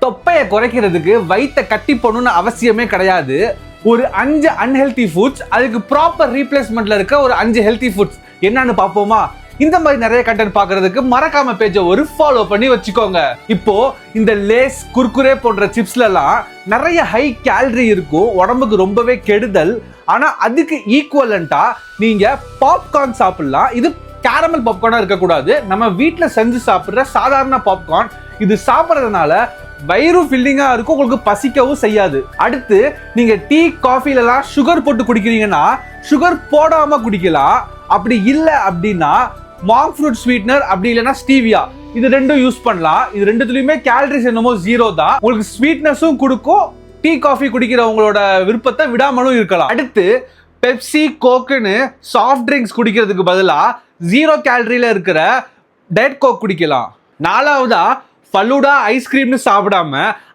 தொப்பையை குறைக்கிறதுக்கு வயித்தை கட்டி போடணும்னு அவசியமே கிடையாது. ஒரு 5 அன்ஹெல்தி ஃபுட்ஸ், அதுக்கு ப்ராப்பர் ரீப்ளேஸ்மெண்ட்ல இருக்க ஒரு 5 ஹெல்தி ஃபுட்ஸ் என்னன்னு பார்ப்போமா? இந்த மாதிரி நிறைய கண்டென்ட் பார்க்கிறதுக்கு மறக்காம பேஜை ஒரு ஃபாலோ பண்ணி வச்சுக்கோங்க. இப்போ இந்த லேஸ், குர்குரே போன்ற சிப்ஸ்ல எல்லாம் நிறைய ஹை கேலரி இருக்கும், உடம்புக்கு ரொம்பவே கெடுதல். ஆனா அதுக்கு ஈக்குவலண்டா நீங்க பாப்கார்ன் சாப்பிடலாம். இது கேரமல் பாப்கார்னா இருக்கக்கூடாது, நம்ம வீட்டுல செஞ்சு சாப்பிடுற சாதாரண பாப்கார்ன். இது சாப்பிட்றதுனால வயிறு ஃபில்லிங்கா இருக்கும், உங்களுக்கு பசிக்கவும் செய்யாது. அடுத்து நீங்க டீ, காஃபில எல்லாம் சுகர் போட்டு குடிக்கிறீங்கன்னா சுகர் போடாம குடிக்கலாம். அப்படி இல்லை அப்படின்னா மாங்க் ஃப்ரூட் ஸ்வீட்னர், அப்படி இல்லைன்னா ஸ்டீவியா, இது ரெண்டும் யூஸ் பண்ணலாம். இது ரெண்டுத்துலயுமே கேலரிஸ் என்னமோ 0 தான். உங்களுக்கு ஸ்வீட்னஸும் கொடுக்கும், டீ காஃபி குடிக்கிறவங்களோட விருப்பத்தை விடாமலும் இருக்கலாம். அடுத்து பெப்சி, கோக்குன்னு சாஃப்ட் ட்ரிங்க்ஸ் குடிக்கிறதுக்கு பதிலா 0 கேலரியில இருக்கிற டயட் கோக் குடிக்கலாம். 4வதா ஃபலூடா ஐஸ்கிரீம்னு சாப்பிடாம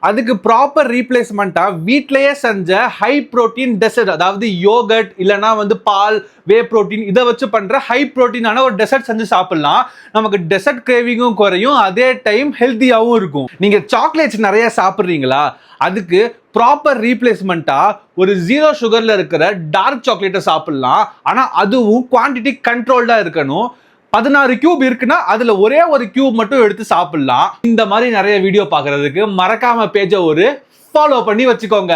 அதுக்கு ப்ராப்பர் ரீப்ளேஸ்மெண்ட்டா வீட்லயே செஞ்ச ஹை புரோட்டீன் டெசர்ட், அதாவது யோகர்ட் இல்லைன்னா பால், வே புரோட்டீன், இதை வச்சு பண்ற ஹை புரோட்டீனான ஒரு டெசர்ட் செஞ்சு சாப்பிடலாம். நமக்கு டெசர்ட் கிரேவிங்கும் குறையும், அதே டைம் ஹெல்த்தியாகவும் இருக்கும். நீங்க சாக்லேட்ஸ் நிறைய சாப்பிட்றீங்களா? அதுக்கு ப்ராப்பர் ரீப்ளேஸ்மெண்ட்டா ஒரு 0 சுகர்ல இருக்கிற டார்க் சாக்லேட்டை சாப்பிடலாம். ஆனா அதுவும் குவான்டிட்டி கண்ட்ரோல்டா இருக்கணும். 16 கியூப் இருக்குன்னா அதுல ஒரே ஒரு கியூப் மட்டும் எடுத்து சாப்பிடலாம். இந்த மாதிரி நிறைய வீடியோ பார்க்கிறதுக்கு மறக்காம பேஜை ஒரு ஃபாலோ பண்ணி வச்சுக்கோங்க.